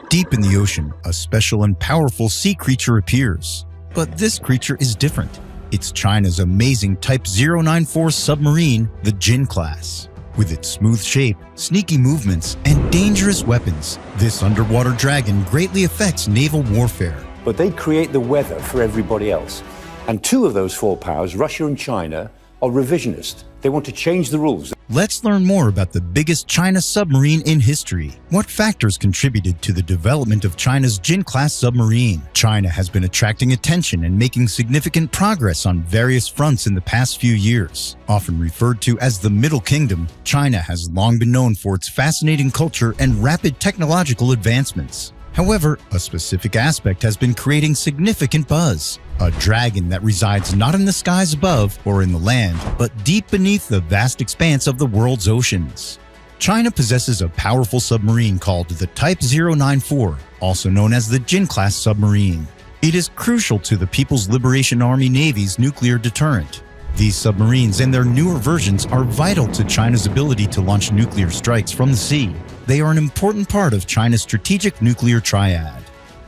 Deep in the ocean, a special and powerful sea creature appears. But this creature is different. It's China's amazing Type 094 submarine, the Jin-class. With its smooth shape, sneaky movements, and dangerous weapons, this underwater dragon greatly affects naval warfare. But they create the weather for everybody else. And two of those four powers, Russia and China, are revisionist. They want to change the rules. Let's learn more about the biggest China submarine in history. What factors contributed to the development of China's Jin-class submarine? China has been attracting attention and making significant progress on various fronts in the past few years. Often referred to as the Middle Kingdom, China has long been known for its fascinating culture and rapid technological advancements. However, a specific aspect has been creating significant buzz. A dragon that resides not in the skies above or in the land, but deep beneath the vast expanse of the world's oceans. China possesses a powerful submarine called the Type 094, also known as the Jin-class submarine. It is crucial to the People's Liberation Army Navy's nuclear deterrent. These submarines and their newer versions are vital to China's ability to launch nuclear strikes from the sea. They are an important part of China's strategic nuclear triad.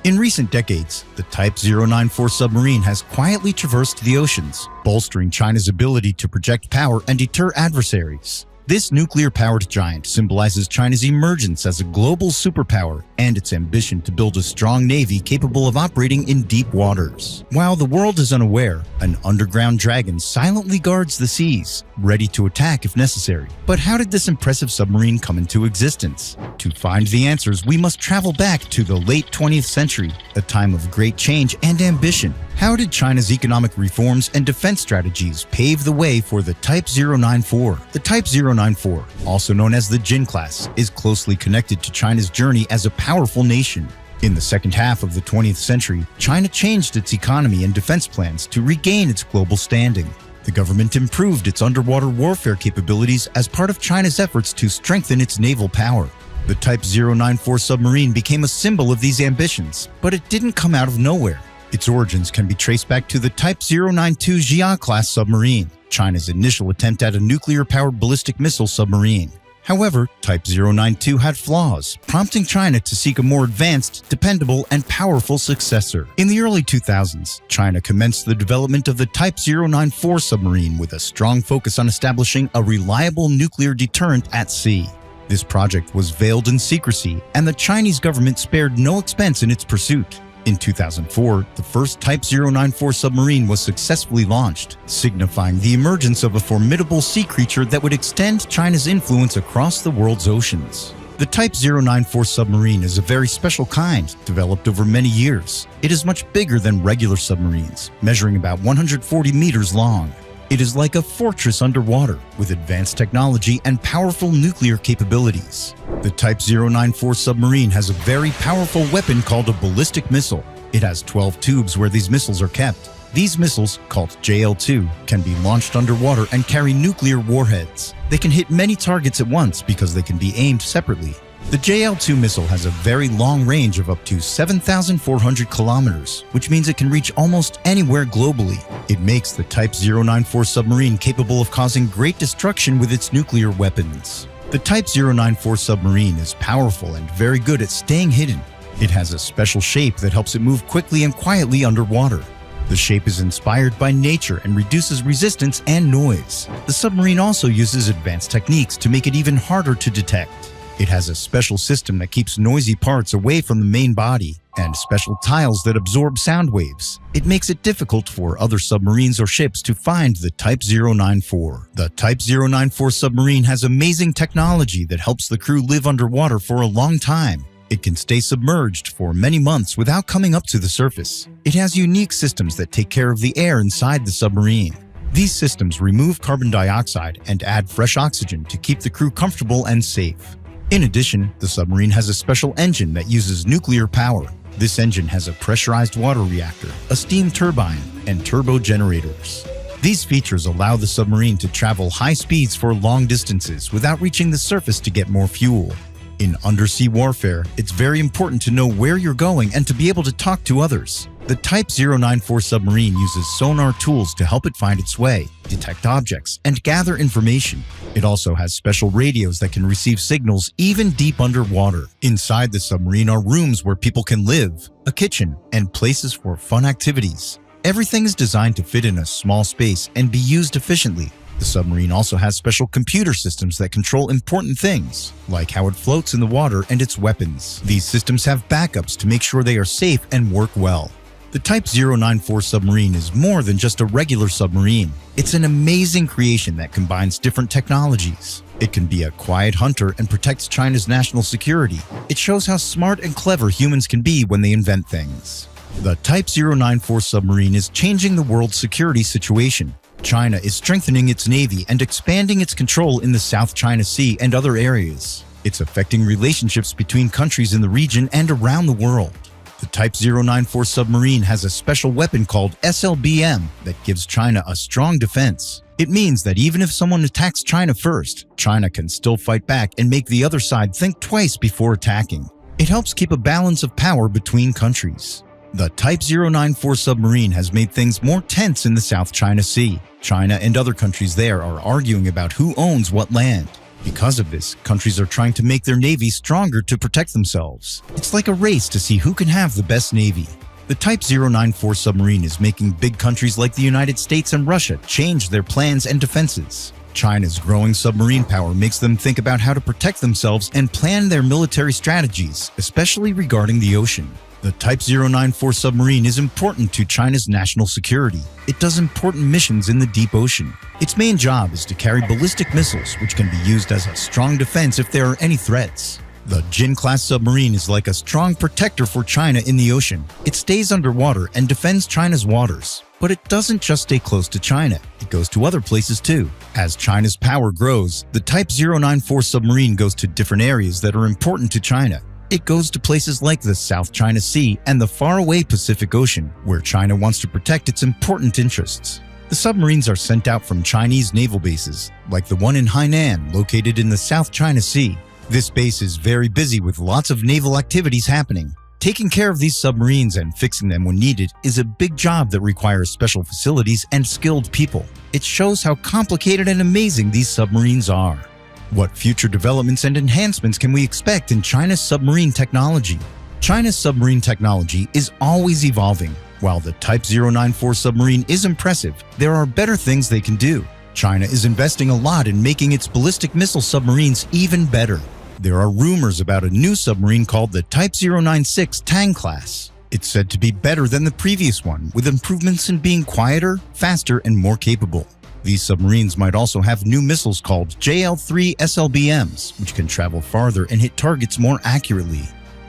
In recent decades, the Type 094 submarine has quietly traversed the oceans, bolstering China's ability to project power and deter adversaries. This nuclear-powered giant symbolizes China's emergence as a global superpower and its ambition to build a strong navy capable of operating in deep waters. While the world is unaware, an underground dragon silently guards the seas, ready to attack if necessary. But how did this impressive submarine come into existence? To find the answers, we must travel back to the late 20th century, a time of great change and ambition. How did China's economic reforms and defense strategies pave the way for the Type 094? The Type 094, also known as the Jin-class, is closely connected to China's journey as a powerful nation. In the second half of the 20th century, China changed its economy and defense plans to regain its global standing. The government improved its underwater warfare capabilities as part of China's efforts to strengthen its naval power. The Type 094 submarine became a symbol of these ambitions, but it didn't come out of nowhere. Its origins can be traced back to the Type 092 Jia-class submarine, China's initial attempt at a nuclear-powered ballistic missile submarine. However, Type 092 had flaws, prompting China to seek a more advanced, dependable, and powerful successor. In the early 2000s, China commenced the development of the Type 094 submarine with a strong focus on establishing a reliable nuclear deterrent at sea. This project was veiled in secrecy, and the Chinese government spared no expense in its pursuit. In 2004, the first Type 094 submarine was successfully launched, signifying the emergence of a formidable sea creature that would extend China's influence across the world's oceans. The Type 094 submarine is a very special kind, developed over many years. It is much bigger than regular submarines, measuring about 140 meters long. It is like a fortress underwater, with advanced technology and powerful nuclear capabilities. The Type 094 submarine has a very powerful weapon called a ballistic missile. It has 12 tubes where these missiles are kept. These missiles, called JL-2, can be launched underwater and carry nuclear warheads. They can hit many targets at once because they can be aimed separately. The JL-2 missile has a very long range of up to 7,400 kilometers, which means it can reach almost anywhere globally. It makes the Type 094 submarine capable of causing great destruction with its nuclear weapons. The Type 094 submarine is powerful and very good at staying hidden. It has a special shape that helps it move quickly and quietly underwater. The shape is inspired by nature and reduces resistance and noise. The submarine also uses advanced techniques to make it even harder to detect. It has a special system that keeps noisy parts away from the main body, and special tiles that absorb sound waves. It makes it difficult for other submarines or ships to find the Type 094. The Type 094 submarine has amazing technology that helps the crew live underwater for a long time. It can stay submerged for many months without coming up to the surface. It has unique systems that take care of the air inside the submarine. These systems remove carbon dioxide and add fresh oxygen to keep the crew comfortable and safe. In addition, the submarine has a special engine that uses nuclear power. This engine has a pressurized water reactor, a steam turbine, and turbo generators. These features allow the submarine to travel high speeds for long distances without reaching the surface to get more fuel. In undersea warfare, it's very important to know where you're going and to be able to talk to others. The Type 094 submarine uses sonar tools to help it find its way, detect objects, and gather information. It also has special radios that can receive signals even deep underwater. Inside the submarine are rooms where people can live, a kitchen, and places for fun activities. Everything is designed to fit in a small space and be used efficiently. The submarine also has special computer systems that control important things, like how it floats in the water and its weapons. These systems have backups to make sure they are safe and work well. The Type 094 submarine is more than just a regular submarine. It's an amazing creation that combines different technologies. It can be a quiet hunter and protects China's national security. It shows how smart and clever humans can be when they invent things. The Type 094 submarine is changing the world's security situation. China is strengthening its navy and expanding its control in the South China Sea and other areas. It's affecting relationships between countries in the region and around the world. The Type 094 submarine has a special weapon called SLBM that gives China a strong defense. It means that even if someone attacks China first, China can still fight back and make the other side think twice before attacking. It helps keep a balance of power between countries. The Type 094 submarine has made things more tense in the South China Sea. China and other countries there are arguing about who owns what land. Because of this, countries are trying to make their navy stronger to protect themselves. It's like a race to see who can have the best navy. The Type 094 submarine is making big countries like the United States and Russia change their plans and defenses. China's growing submarine power makes them think about how to protect themselves and plan their military strategies, especially regarding the ocean. The Type 094 submarine is important to China's national security. It does important missions in the deep ocean. Its main job is to carry ballistic missiles, which can be used as a strong defense if there are any threats. The Jin-class submarine is like a strong protector for China in the ocean. It stays underwater and defends China's waters. But it doesn't just stay close to China. It goes to other places too. As China's power grows, the Type 094 submarine goes to different areas that are important to China. It goes to places like the South China Sea and the faraway Pacific Ocean, where China wants to protect its important interests. The submarines are sent out from Chinese naval bases, like the one in Hainan, located in the South China Sea. This base is very busy with lots of naval activities happening. Taking care of these submarines and fixing them when needed is a big job that requires special facilities and skilled people. It shows how complicated and amazing these submarines are. What future developments and enhancements can we expect in China's submarine technology? China's submarine technology is always evolving. While the Type 094 submarine is impressive, there are better things they can do. China is investing a lot in making its ballistic missile submarines even better. There are rumors about a new submarine called the Type 096 Tang-class. It's said to be better than the previous one, with improvements in being quieter, faster, and more capable. These submarines might also have new missiles called JL-3 SLBMs, which can travel farther and hit targets more accurately.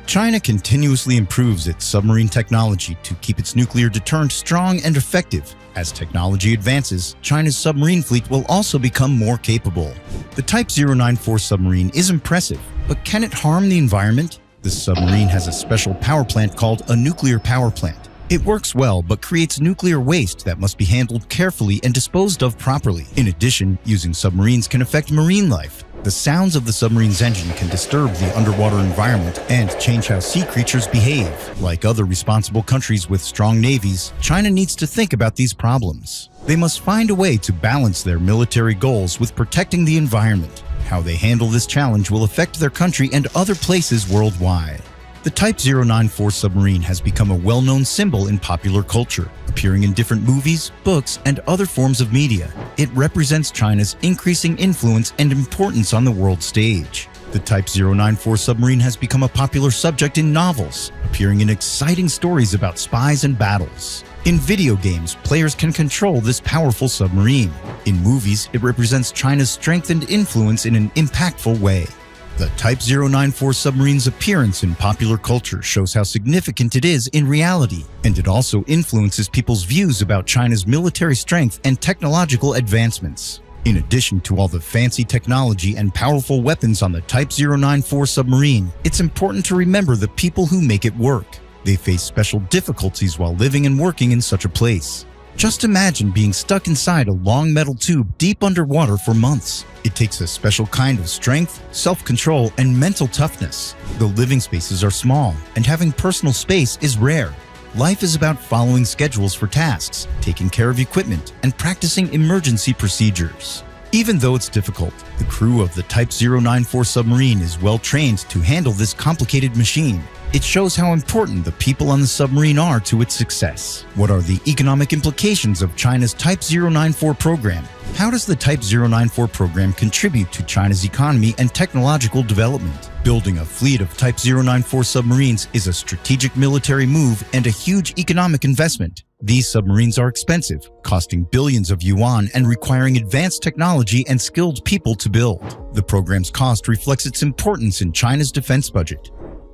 China continuously improves its submarine technology to keep its nuclear deterrent strong and effective. As technology advances, China's submarine fleet will also become more capable. The Type 094 submarine is impressive, but can it harm the environment? The submarine has a special power plant called a nuclear power plant. It works well, but creates nuclear waste that must be handled carefully and disposed of properly. In addition, using submarines can affect marine life. The sounds of the submarine's engine can disturb the underwater environment and change how sea creatures behave. Like other responsible countries with strong navies, China needs to think about these problems. They must find a way to balance their military goals with protecting the environment. How they handle this challenge will affect their country and other places worldwide. The Type 094 submarine has become a well-known symbol in popular culture, appearing in different movies, books, and other forms of media. It represents China's increasing influence and importance on the world stage. The Type 094 submarine has become a popular subject in novels, appearing in exciting stories about spies and battles. In video games, players can control this powerful submarine. In movies, it represents China's strength and influence in an impactful way. The Type 094 submarine's appearance in popular culture shows how significant it is in reality, and it also influences people's views about China's military strength and technological advancements. In addition to all the fancy technology and powerful weapons on the Type 094 submarine, it's important to remember the people who make it work. They face special difficulties while living and working in such a place. Just imagine being stuck inside a long metal tube deep underwater for months. It takes a special kind of strength, self-control, and mental toughness. The living spaces are small, and having personal space is rare. Life is about following schedules for tasks, taking care of equipment, and practicing emergency procedures. Even though it's difficult, the crew of the Type 094 submarine is well trained to handle this complicated machine. It shows how important the people on the submarine are to its success. What are the economic implications of China's Type 094 program? How does the Type 094 program contribute to China's economy and technological development? Building a fleet of Type 094 submarines is a strategic military move and a huge economic investment. These submarines are expensive, costing billions of yuan and requiring advanced technology and skilled people to build. The program's cost reflects its importance in China's defense budget.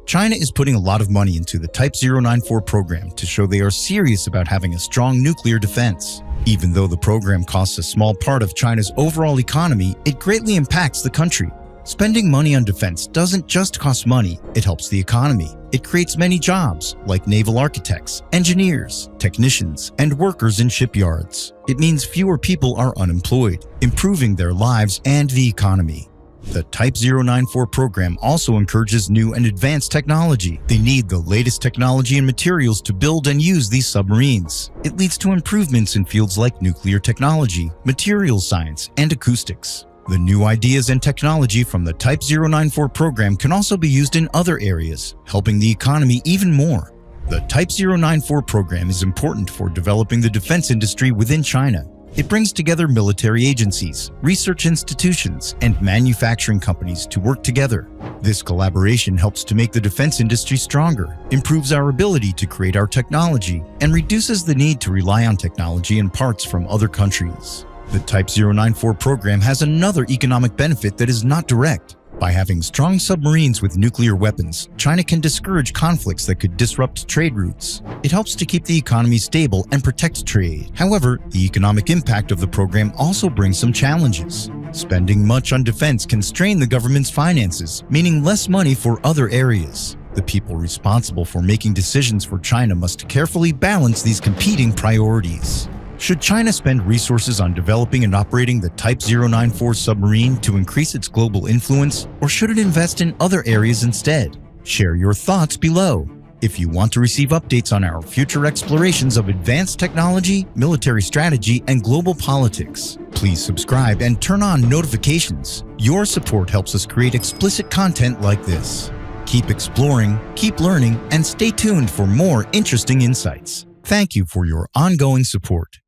China is putting a lot of money into the Type 094 program to show they are serious about having a strong nuclear defense. Even though the program costs a small part of China's overall economy, it greatly impacts the country. Spending money on defense doesn't just cost money, it helps the economy. It creates many jobs, like naval architects, engineers, technicians, and workers in shipyards. It means fewer people are unemployed, improving their lives and the economy. The Type 094 program also encourages new and advanced technology. They need the latest technology and materials to build and use these submarines. It leads to improvements in fields like nuclear technology, materials science, and acoustics. The new ideas and technology from the Type 094 program can also be used in other areas, helping the economy even more. The Type 094 program is important for developing the defense industry within China. It brings together military agencies, research institutions, and manufacturing companies to work together. This collaboration helps to make the defense industry stronger, improves our ability to create our technology, and reduces the need to rely on technology and parts from other countries. The Type 094 program has another economic benefit that is not direct. By having strong submarines with nuclear weapons, China can discourage conflicts that could disrupt trade routes. It helps to keep the economy stable and protect trade. However, the economic impact of the program also brings some challenges. Spending much on defense can strain the government's finances, meaning less money for other areas. The people responsible for making decisions for China must carefully balance these competing priorities. Should China spend resources on developing and operating the Type 094 submarine to increase its global influence, or should it invest in other areas instead? Share your thoughts below. If you want to receive updates on our future explorations of advanced technology, military strategy, and global politics, please subscribe and turn on notifications. Your support helps us create explicit content like this. Keep exploring, keep learning, and stay tuned for more interesting insights. Thank you for your ongoing support.